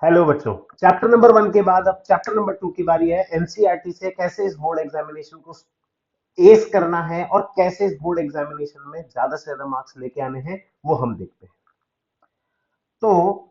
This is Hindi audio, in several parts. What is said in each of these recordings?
हेलो बच्चों, चैप्टर नंबर 1 के बाद अब चैप्टर नंबर 2 की बारी है। एनसीईआरटी से कैसे इस बोर्ड एग्जामिनेशन को एस करना है और कैसे इस बोर्ड एग्जामिनेशन में ज्यादा से ज्यादा मार्क्स लेके आने हैं, वो हम देखते हैं। तो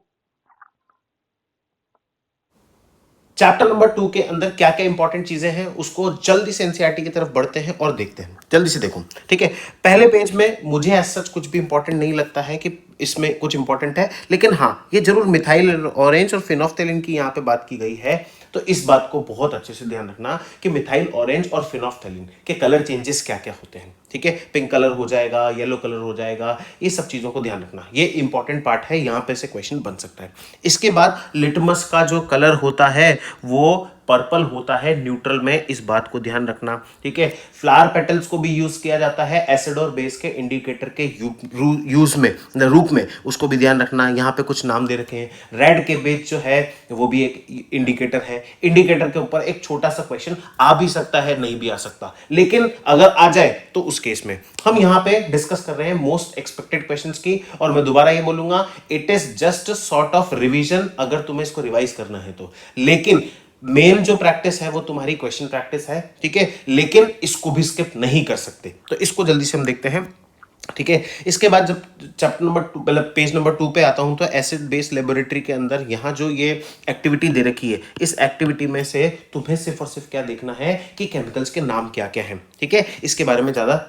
चैप्टर नंबर 2 के अंदर क्या क्या इंपॉर्टेंट चीजें हैं उसको जल्दी से एनसीईआरटी की तरफ बढ़ते हैं और देखते हैं। जल्दी से देखो, ठीक है। पहले पेज में मुझे ऐसा सच कुछ भी इंपॉर्टेंट नहीं लगता है कि इसमें कुछ इंपॉर्टेंट है, लेकिन हाँ ये जरूर मिथाइल ऑरेंज और फिनोफ्थेलिन की यहाँ पे बात की गई है। तो इस बात को बहुत अच्छे से ध्यान रखना कि मिथाइल ऑरेंज और फिनोफ्थेलिन के कलर चेंजेस क्या क्या होते हैं, ठीक है। पिंक कलर हो जाएगा, येलो कलर हो जाएगा, ये सब चीजों को ध्यान रखना। ये इंपॉर्टेंट पार्ट है, यहाँ पे से क्वेश्चन बन सकता है। इसके बाद लिटमस का जो कलर होता है वो पर्पल होता है न्यूट्रल में, इस बात को ध्यान रखना, ठीक है। फ्लावर पेटल्स को भी यूज किया जाता है एसिड और बेस के इंडिकेटर के यूज में, रूप में, उसको भी ध्यान रखना। यहाँ पे कुछ नाम दे रखे हैं। रेड के बेस जो है वो भी एक इंडिकेटर है। इंडिकेटर के ऊपर एक छोटा सा क्वेश्चन आ भी सकता है, नहीं भी आ सकता, लेकिन अगर आ जाए तो उस केस में हम यहाँ पे डिस्कस कर रहे हैं मोस्ट एक्सपेक्टेड क्वेश्चंस की। और मैं दोबारा ये बोलूंगा, it is just sort of revision अगर तुम्हें इसको रिवाइज करना है तो, लेकिन मेन जो प्रैक्टिस है वो तुम्हारी क्वेश्चन प्रैक्टिस है, ठीक है। लेकिन इसको भी स्किप नहीं कर सकते, तो इसको जल्दी से हम देखते हैं, ठीक है। इसके बाद जब चैप्टर नंबर 2 मतलब पेज नंबर 2 पे आता हूं तो एसिड बेस लेबोरेटरी के अंदर यहां जो ये एक्टिविटी दे रखी है, इस एक्टिविटी में से तुम्हें सिर्फ और सिर्फ क्या देखना है कि केमिकल्स के नाम क्या क्या हैं, ठीक है। इसके बारे में ज्यादा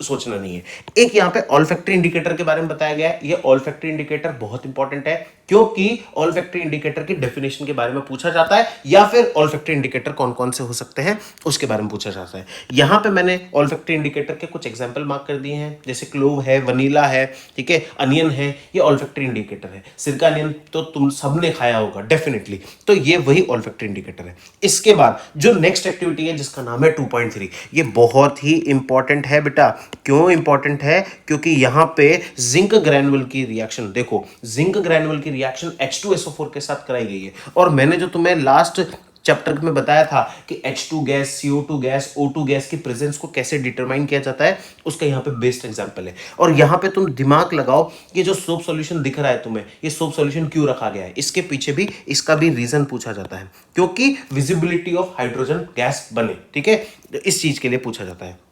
सोचना नहीं है। एक यहाँ पे ऑल्फैक्टरी इंडिकेटर के बारे में बताया गया है। ये ऑल्फैक्टरी इंडिकेटर बहुत इंपॉर्टेंट है, क्योंकि ऑल्फैक्टरी इंडिकेटर की डेफिनेशन के बारे में पूछा जाता है, या फिर ऑल्फैक्टरी इंडिकेटर कौन कौन से हो सकते हैं उसके बारे में पूछा जाता है। यहाँ पे मैंने ऑल्फैक्टरी इंडिकेटर के कुछ एग्जांपल मार्क कर दिए हैं, जैसे क्लोव है, वनीला है, ठीक है, अनियन है, ये ऑल्फैक्टरी इंडिकेटर है। सिरका अनियन तो तुम सबने खाया होगा डेफिनेटली, तो ये वही ऑल्फैक्टरी इंडिकेटर है। इसके बाद जो नेक्स्ट एक्टिविटी है जिसका नाम है 2.3, ये बहुत ही इंपॉर्टेंट है बेटा। क्यों इंपॉर्टेंट है? क्योंकि यहां पे जिंक ग्रैनुअल की रिएक्शन देखो, जिंक ग्रैनुअल की रिएक्शन H2SO4 के साथ कराई गई है। और मैंने जो तुम्हें लास्ट चैप्टर में बताया था कि H2 gas, CO2 gas, O2 gas की प्रेजेंस को कैसे डिटरमाइन किया जाता है, उसका यहाँ पे बेस्ट एग्जांपल है। और यहाँ पे तुम दिमाग लगाओ, ये जो सोप सॉल्यूशन दिख रहा है तुम्हें, ये सोप सॉल्यूशन क्यों रखा गया है, इसके पीछे भी इसका भी रीजन पूछा जाता है, क्योंकि विजिबिलिटी ऑफ हाइड्रोजन गैस बने, ठीक है, इस चीज के लिए पूछा जाता है।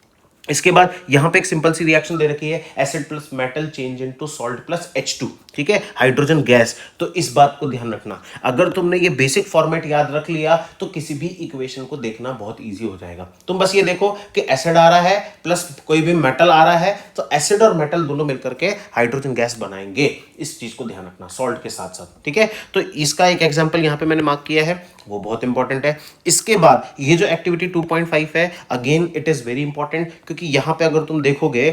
इसके बाद यहां पे एक सिंपल सी रिएक्शन दे रखी है, acid plus metal change into salt plus H2, ठीक है, हाइड्रोजन गैस। तो इस बात को ध्यान रखना, अगर तुमने ये बेसिक फॉर्मेट याद रख लिया तो किसी भी इक्वेशन को देखना बहुत इजी हो जाएगा। तुम बस ये देखो कि एसिड आ रहा है प्लस कोई भी मेटल आ रहा है, तो एसिड और मेटल दोनों मिलकर के हाइड्रोजन गैस बनाएंगे, इस चीज को ध्यान रखना सॉल्ट के साथ साथ, ठीक है। तो इसका एक एग्जाम्पल यहां पे मैंने मार्क किया है, वो बहुत इंपॉर्टेंट है। इसके बाद ये जो एक्टिविटी 2.5 है, again it is very important, क्योंकि यहां पे अगर तुम देखोगे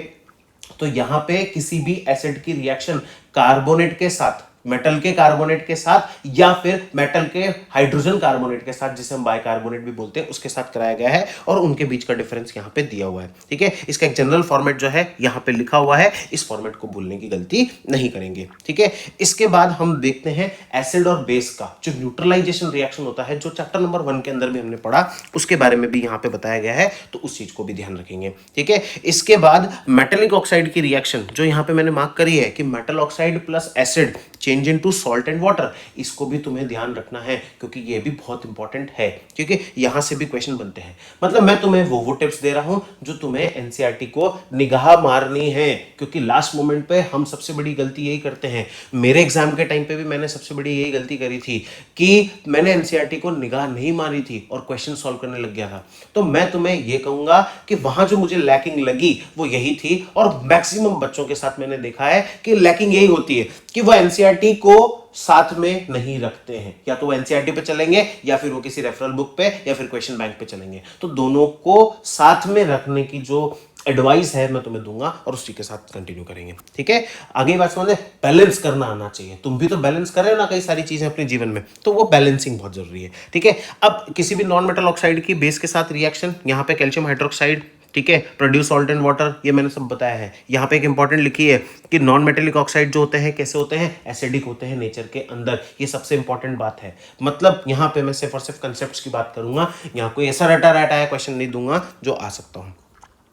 तो यहां पे किसी भी एसिड की रिएक्शन कार्बोनेट के साथ, मेटल के कार्बोनेट के साथ, या फिर मेटल के हाइड्रोजन कार्बोनेट के साथ, जिसे हम बाइकार्बोनेट भी बोलते हैं, उसके साथ कराया गया है, और उनके बीच का डिफरेंस यहां पे दिया हुआ है, ठीक है। इसका एक जनरल फॉर्मेट जो है यहां पे लिखा हुआ है, इस फॉर्मेट को भूलने की गलती नहीं करेंगे, ठीक है। इसके बाद हम देखते हैं एसिड और बेस का जो न्यूट्रलाइजेशन रिएक्शन होता है, जो चैप्टर नंबर 1 के अंदर भी हमने पढ़ा, उसके बारे में भी यहां पे बताया गया है, तो उस चीज को भी ध्यान रखेंगे, ठीक है। इसके बाद मेटेलिक ऑक्साइड की रिएक्शन जो यहां पे मैंने मार्क करी है कि metal oxide plus acid change into salt and water, इसको भी तुम्हें ध्यान रखना है, क्योंकि ये भी बहुत इंपॉर्टेंट है, क्योंकि यहां से भी क्वेश्चन बनते हैं। मतलब मैं तुम्हें वो टिप्स दे रहा हूं जो तुम्हें एनसीईआरटी को निगाह मारनी है, क्योंकि लास्ट मोमेंट पे हम सबसे बड़ी गलती यही करते हैं। मेरे एग्जाम के टाइम पे भी मैंने सबसे बड़ी यही गलती करी थी कि मैंने एनसीईआरटी को निगाह नहीं मारी थी और क्वेश्चन सॉल्व करने लग गया था। तो मैं तुम्हें ये कहूंगा कि वहां जो मुझे लैकिंग लगी वो यही थी, और मैक्सिमम बच्चों के साथ मैंने देखा है कि लैकिंग यही होती है कि वो एनसीईआरटी को साथ में नहीं रखते हैं, या तो वो एनसीईआरटी पे चलेंगे या फिर वो किसी रेफरल बुक पे या फिर क्वेश्चन बैंक पे चलेंगे। तो दोनों को साथ में रखने की जो एडवाइस है मैं तुम्हें दूंगा, और उसी के साथ कंटिन्यू करेंगे, ठीक है। आगे बात समझे, बैलेंस करना आना चाहिए। तुम भी तो बैलेंस कर रहे हो ना कई सारी चीजें अपने जीवन में, तो वो बैलेंसिंग बहुत जरूरी है, ठीक है। अब किसी भी नॉन मेटल ऑक्साइड की बेस के साथ रिएक्शन, यहाँ पे कैल्शियम हाइड्रोक्साइड, ठीक है, प्रोड्यूस सॉल्ट एंड वाटर, ये मैंने सब बताया है। यहाँ पे एक इंपॉर्टेंट लिखी है कि नॉन मेटेलिक ऑक्साइड जो होते हैं कैसे होते हैं, एसिडिक होते हैं नेचर के अंदर, ये सबसे इंपॉर्टेंट बात है। मतलब यहाँ पे मैं सिर्फ और सिर्फ कंसेप्ट्स की बात करूंगा, यहाँ कोई ऐसा रटा रटाया क्वेश्चन नहीं दूंगा जो आ सकता हूँ।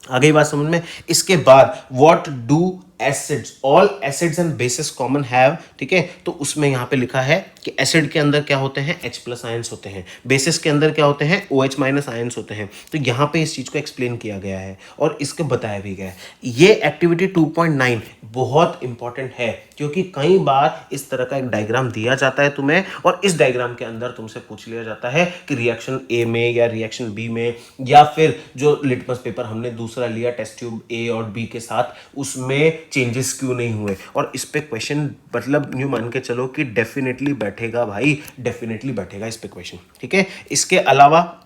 आगे बात समझ में। इसके बाद what do acids, all acids and bases common have, ठीक है, तो उसमें यहाँ पे लिखा है कि एसिड के अंदर क्या होते हैं, H प्लस आयंस होते हैं, बेसिस के अंदर क्या होते हैं, OH माइनस आयंस होते हैं। तो यहाँ पे इस चीज को एक्सप्लेन किया गया है और इसको बताया भी गया है। ये एक्टिविटी 2.9 बहुत इंपॉर्टेंट है, क्योंकि कई बार इस तरह का एक डायग्राम दिया जाता है तुम्हें और इस डायग्राम के अंदर तुमसे पूछ लिया जाता है कि रिएक्शन ए में या रिएक्शन बी में, या फिर जो लिटमस पेपर हमने दूसरा लिया टेस्ट ट्यूब ए और बी के साथ, उसमें चेंजेस क्यों नहीं हुए। और इस पे क्वेश्चन मतलब यूं मान के चलो कि डेफिनेटली बैठेगा भाई, डेफिनेटली बैठेगा इस पे क्वेश्चन, ठीक है। इसके अलावा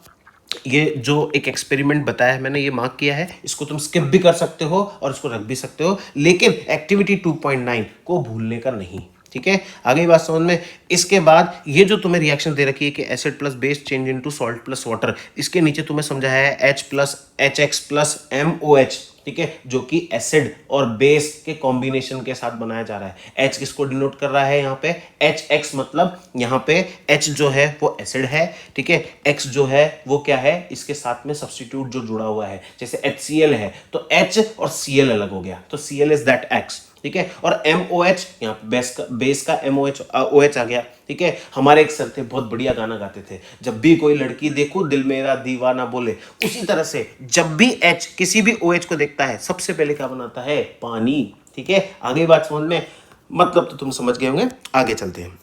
ये जो एक एक्सपेरिमेंट बताया है मैंने, ये मार्क किया है, इसको तुम स्किप भी कर सकते हो और इसको रख भी सकते हो, लेकिन एक्टिविटी 2.9 को भूलने का नहीं, ठीक है। आगे बात समझ में। इसके बाद ये जो तुम्हें रिएक्शन दे रखी है कि acid plus base change into salt plus water, इसके नीचे तुम्हें समझाया है H plus HX plus MOH, ठीक है, जो कि एसिड और बेस के कॉम्बिनेशन के साथ बनाया जा रहा है। H किसको डिनोट कर रहा है यहाँ पे, HX, मतलब यहाँ पे H जो है वो एसिड है, ठीक है, X जो है वो क्या है, इसके साथ में सब्स्टिट्यूट जो जुड़ा हुआ है, जैसे HCl है तो H और Cl अलग हो गया, तो Cl इज दैट X, ठीक है। और MOH यहाँ बेस का MOH OH आ गया, ठीक है। हमारे एक सर थे, बहुत बढ़िया गाना गाते थे, जब भी कोई लड़की देखूं दिल मेरा दीवाना बोले, उसी तरह से जब भी H किसी भी OH को देखता है सबसे पहले क्या बनाता है, पानी, ठीक है। आगे बात समझ में, मतलब तो तुम समझ गए होंगे, आगे चलते हैं,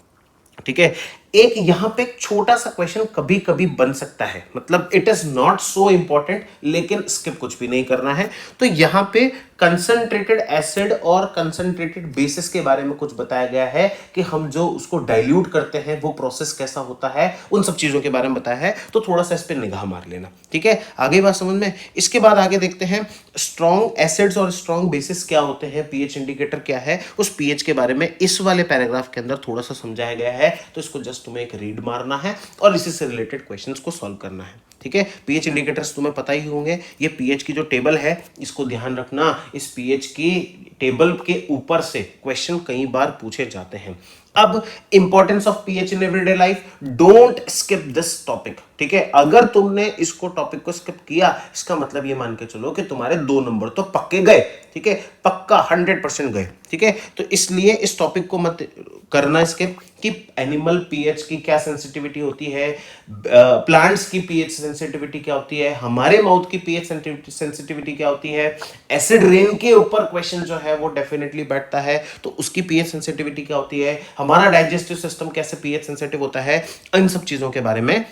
ठीक है। एक यहां पे छोटा सा क्वेश्चन कभी कभी बन सकता है, मतलब it is not so important, लेकिन स्किप कुछ भी नहीं करना है। तो यहां पे कंसंट्रेटेड एसिड और कंसंट्रेटेड बेसिस के बारे में कुछ बताया गया है कि हम जो उसको डाइल्यूट करते हैं वो प्रोसेस कैसा होता है, उन सब चीजों के बारे में बताया है, तो थोड़ा सा इस पे निगाह मार लेना, ठीक है। आगे बात समझ में। इसके बाद आगे देखते हैं स्ट्रॉन्ग एसिड्स और स्ट्रॉन्ग बेसिस क्या होते हैं, पीएच इंडिकेटर क्या है, उस पीएच के बारे में इस वाले पैराग्राफ के अंदर थोड़ा सा समझाया गया है, तो इसको जस्ट तुम्हें एक रीड मारना है और इसी से रिलेटेड क्वेश्चंस को सॉल्व करना है, ठीक है। पीएच इंडिकेटर्स तुम्हें पता ही होंगे, ये पीएच की जो टेबल है इसको ध्यान रखना, इस पीएच की टेबल के ऊपर से क्वेश्चन कई बार पूछे जाते हैं। अब importance of pH in everyday life, don't skip this topic, ठीक है। अगर तुमने इसको टॉपिक को स्किप किया, इसका मतलब ये मान के चलो कि तुम्हारे 2 नंबर तो पक्के गए, ठीक है, पक्का 100% गए, ठीक है। तो इसलिए इस टॉपिक को मत करना स्किप, कि एनिमल पीएच की क्या सेंसिटिविटी होती है, प्लांट्स की पीएच सेंसिटिविटी क्या होती है, हमारे माउथ की पीएच सेंसिटिविटी क्या होती है, एसिड रेन के ऊपर क्वेश्चन जो है वो डेफिनेटली बैठता है, तो उसकी पीएच सेंसिटिविटी क्या होती है, हमारा डाइजेस्टिव सिस्टम कैसे पीएच सेंसिटिव होता है, इन सब चीजों के बारे में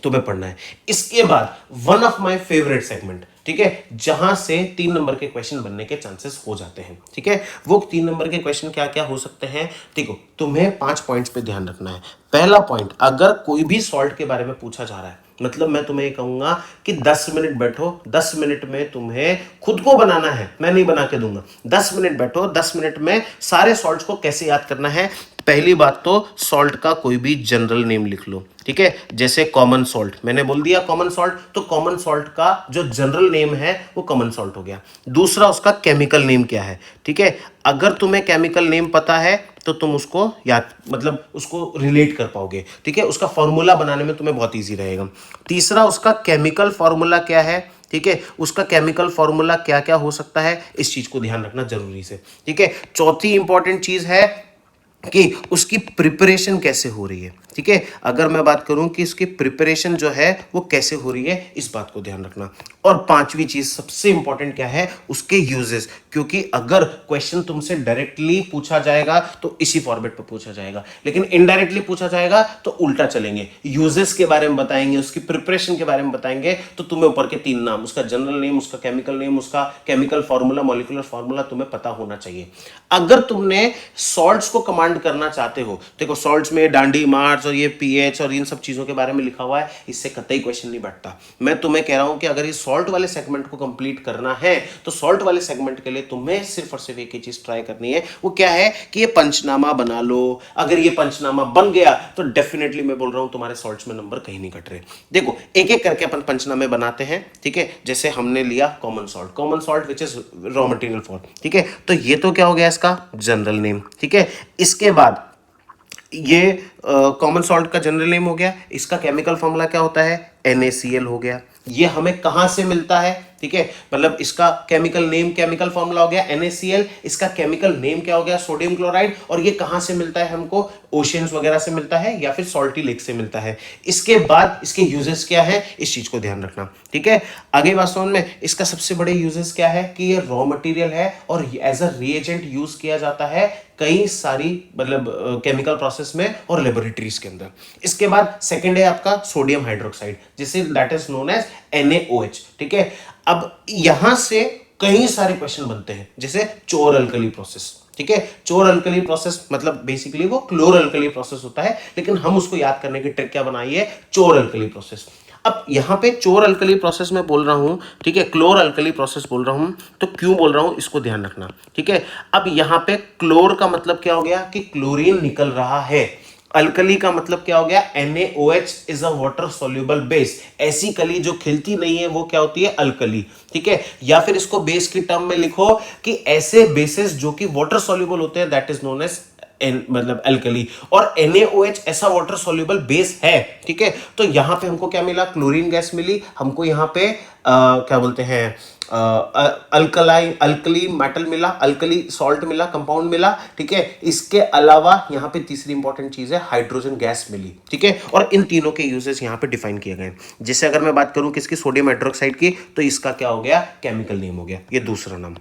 तुम्हें पढ़ना है। इसके बाद one of my favourite segment, ठीक है, जहां से 3 नंबर के क्वेश्चन बनने के चांसेस हो जाते हैं, ठीक है। वो 3 नंबर के क्वेश्चन क्या क्या हो सकते हैं, देखो तुम्हें 5 पॉइंट्स पे ध्यान रखना है। पहला पॉइंट, अगर कोई भी सॉल्ट के बारे में पूछा जा रहा है, मतलब मैं तुम्हें ये कहूंगा कि 10 मिनट बैठो, 10 मिनट में तुम्हें खुद को बनाना है, मैं नहीं बना के दूंगा। 10 मिनट बैठो, 10 मिनट में सारे सॉल्ट्स को कैसे याद करना है। पहली बात तो सॉल्ट का कोई भी जनरल नेम लिख लो, ठीक है, जैसे कॉमन सॉल्ट, मैंने बोल दिया कॉमन सॉल्ट, तो कॉमन सॉल्ट का जो जनरल नेम है वो कॉमन सॉल्ट हो गया। दूसरा, उसका केमिकल नेम क्या है, ठीक है, अगर तुम्हें केमिकल नेम पता है तो तुम उसको याद, मतलब उसको रिलेट कर पाओगे, ठीक है, उसका फॉर्मूला बनाने में तुम्हें बहुत ईजी रहेगा। तीसरा, उसका केमिकल फॉर्मूला क्या है, ठीक है, उसका केमिकल फॉर्मूला क्या क्या हो सकता है, इस चीज को ध्यान रखना जरूरी से, ठीक है। चौथी इंपॉर्टेंट चीज है कि उसकी प्रिपरेशन कैसे हो रही है, ठीक है, अगर मैं बात करूं कि इसकी प्रिपरेशन जो है वो कैसे हो रही है, इस बात को ध्यान रखना। और पांचवी चीज सबसे इंपॉर्टेंट क्या है, उसके यूजेस, क्योंकि अगर क्वेश्चन तुमसे डायरेक्टली पूछा जाएगा तो इसी फॉर्मेट पर पूछा जाएगा, लेकिन इनडायरेक्टली पूछा जाएगा तो उल्टा चलेंगे, यूजेस के बारे में बताएंगे, उसकी प्रिपरेशन के बारे में बताएंगे, तो तुम्हें ऊपर के 3 नाम, उसका जनरल नेम, उसका केमिकल नेम, उसका केमिकल फॉर्मूला, मॉलिक्यूलर फॉर्मूला तुम्हें पता होना चाहिए। अगर तुमने सॉल्ट्स को कमांड करना चाहते हो, देखो सॉल्ट्स में डांडी मार्च और ये पीएच और इन सब चीजों के बारे में लिखा हुआ है, इससे कतई क्वेश्चन नहीं बैठता। मैं तुम्हें कह रहा हूं कि अगर ये सॉल्ट वाले सेगमेंट को कंप्लीट करना है तो सॉल्ट वाले सेगमेंट के लिए तुम्हें सिर्फ और सिर्फ एक ही चीज ट्राई करनी है, वो क्या है कि ये पंचनामा बना लो। अगर ये पंचनामा बन गया तो डेफिनेटली मैं बोल रहा हूं तुम्हारे सॉल्ट्स में नंबर कहीं नहीं कट रहे। देखो एक एक करके अपन पंचनामे बनाते हैं, ठीक है, जैसे हमने लिया common salt which is raw material for, ठीक है, तो ये तो क्या हो गया इसका जनरल नेम, ठीक है। इसके बाद ये कॉमन सॉल्ट का जनरल नेम हो गया, इसका केमिकल फॉर्मूला क्या होता है, NaCl हो गया। ये हमें कहां से मिलता है, ठीक है, मतलब इसका केमिकल नेम, केमिकल फॉर्मूला हो गया NaCl, इसका केमिकल नेम क्या हो गया, सोडियम क्लोराइड, और ये कहां से मिलता है हमको, ओशियंस वगैरह से मिलता है या फिर सॉल्टी लेक से मिलता है। इसके बाद इसके यूजेस क्या है, इस चीज को ध्यान रखना, ठीक है। आगे बात समझ में, इसका सबसे बड़े यूजेस क्या है कि ये रॉ मटेरियल है और एज अ रिएजेंट यूज किया जाता है कई सारी मतलब केमिकल प्रोसेस में और लेबोरेटरीज के अंदर। इसके बाद सेकंड है आपका सोडियम हाइड्रोक्साइड, जिसे that is known as NaOH, ठीक है। अब यहां से कई सारे क्वेश्चन बनते हैं, जैसे चोर अल्कली प्रोसेस, ठीक है। चोर अल्कली प्रोसेस मतलब बेसिकली वो क्लोर अल्कली प्रोसेस होता है, लेकिन हम उसको याद करने की ट्रिक क्या बनाई है, चोर अल्कली प्रोसेस। अब यहां पे चोर अल्कली प्रोसेस में बोल रहा हूं, ठीक है, क्लोर अल्कली प्रोसेस बोल रहा हूं, तो क्यों बोल रहा हूं इसको ध्यान रखना, ठीक है। अब यहां पे क्लोर का मतलब क्या हो गया कि क्लोरीन निकल रहा है, अल्कली का मतलब क्या हो गया, NaOH is a water soluble base, ऐसी कली जो खिलती नहीं है वो क्या होती है, अल्कली, ठीक है। या फिर इसको बेस की टर्म में लिखो कि ऐसे बेसिस जो कि वाटर सोल्यूबल होते हैं, दैट इज नोन एज मतलब अल्कली, और NaOH ऐसा वाटर सोल्यूबल बेस है, ठीक है। तो यहां पे हमको क्या मिला, क्लोरीन गैस मिली हमको, यहां पे क्या बोलते हैं, अल्कली मेटल मिला, अल्कली सॉल्ट मिला, कंपाउंड मिला, ठीक है। इसके अलावा यहां पे तीसरी इंपॉर्टेंट चीज है, हाइड्रोजन गैस मिली, ठीक है। और इन तीनों के यूजेस यहां पे डिफाइन किए गए। जैसे अगर मैं बात करूं किसकी, सोडियम हाइड्रोक्साइड की, तो इसका क्या हो गया, केमिकल नेम हो गया, ये दूसरा नाम,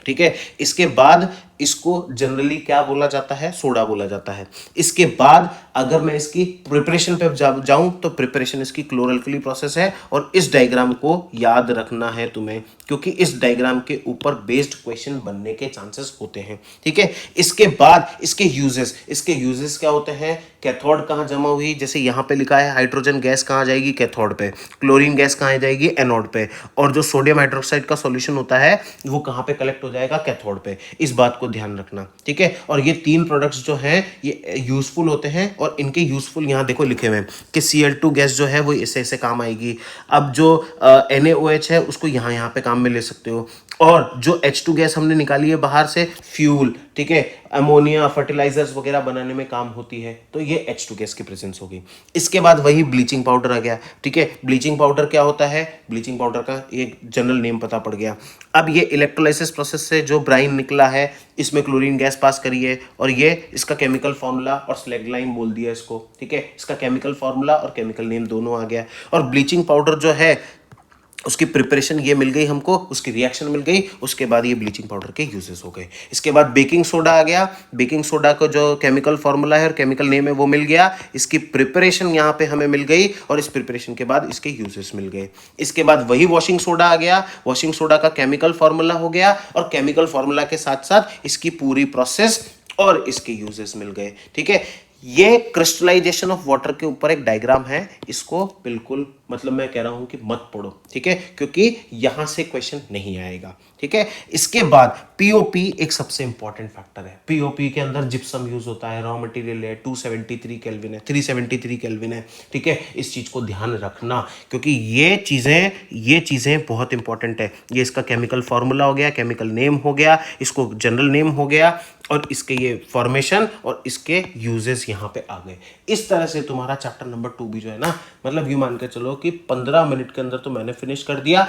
ठीक है। इसके बाद इसको जनरली क्या बोला जाता है, सोडा बोला जाता है। इसके बाद अगर मैं इसकी प्रिपरेशन पे जाऊं तो प्रिपरेशन इसकी क्लोरल्कली प्रोसेस है, और इस डायग्राम को याद रखना है तुम्हें, क्योंकि इस डायग्राम के ऊपर बेस्ड क्वेश्चन बनने के चांसेस होते हैं, ठीक है। इसके बाद इसके यूजेस क्या होते हैं, कैथोड कहां जमा हुई, जैसे यहां पे लिखा है हाइड्रोजन गैस कहां जाएगी, कैथोड पे, क्लोरीन गैस कहां जाएगी, एनोड पे, और जो सोडियम हाइड्रोक्साइड का सॉल्यूशन होता है वो कहां पे कलेक्ट हो जाएगा, कैथोड पे। इस बात को ध्यान रखना, ठीक है। और ये तीन प्रोडक्ट्स जो हैं ये यूजफुल होते हैं, और इनके यूजफुल यहां देखो लिखे हुए हैं कि Cl2 गैस जो है वो ऐसे ऐसे काम आएगी। अब जो NaOH है उसको यहां पे काम में ले सकते हो, और जो H2 गैस हमने निकाली है बाहर से, फ्यूल, ठीक है, अमोनिया, फर्टिलाइजर्स वगैरह बनाने में काम होती है, तो ये H2 गैस की प्रेजेंस होगी। इसके बाद वही ब्लीचिंग पाउडर आ गया, ठीक है। ब्लीचिंग पाउडर क्या होता है, ब्लीचिंग पाउडर का एक जनरल नेम पता पड़ गया। अब ये इलेक्ट्रोलाइसिस प्रोसेस से जो ब्राइन निकला है, इसमें क्लोरीन गैस पास करी है, और ये इसका केमिकल फॉर्मूला और स्लैगलाइन बोल दिया इसको, ठीक है। इसका केमिकल फॉर्मूला और केमिकल नेम दोनों आ गया। और ब्लीचिंग पाउडर जो है उसकी प्रिपरेशन ये मिल गई हमको, उसकी रिएक्शन मिल गई, उसके बाद ये ब्लीचिंग पाउडर के यूजेस हो गए। इसके बाद बेकिंग सोडा आ गया, बेकिंग सोडा का जो केमिकल फॉर्मूला है और केमिकल नेम है वो मिल गया, इसकी प्रिपरेशन यहाँ पे हमें मिल गई, और इस प्रिपरेशन के बाद इसके यूजेस मिल गए। इसके बाद वही वॉशिंग सोडा आ गया, वॉशिंग सोडा का केमिकल फॉर्मूला हो गया, और केमिकल फॉर्मूला के साथ साथ इसकी पूरी प्रोसेस और इसके यूजेस मिल गए, ठीक है। ये क्रिस्टलाइजेशन ऑफ वाटर के ऊपर एक डायग्राम है, इसको बिल्कुल मतलब मैं कह रहा हूं कि मत पढ़ो, ठीक है, क्योंकि यहां से क्वेश्चन नहीं आएगा, ठीक है। इसके बाद पीओपी एक सबसे इंपॉर्टेंट फैक्टर है। पीओपी के अंदर जिप्सम यूज होता है, रॉ मटेरियल है, 273 केल्विन है, 373 केल्विन है, ठीक है। इस चीज को ध्यान रखना, क्योंकि ये चीजें बहुत इंपॉर्टेंट है। ये इसका केमिकल फॉर्मूला हो गया, केमिकल नेम हो गया, इसको जनरल नेम हो गया, और इसके ये फॉर्मेशन और इसके यूजेस यहां पे आ गए। इस तरह से तुम्हारा चैप्टर नंबर 2 भी जो है ना, मतलब यूं मान के चलो कि 15 मिनट के अंदर तो मैंने फिनिश कर दिया।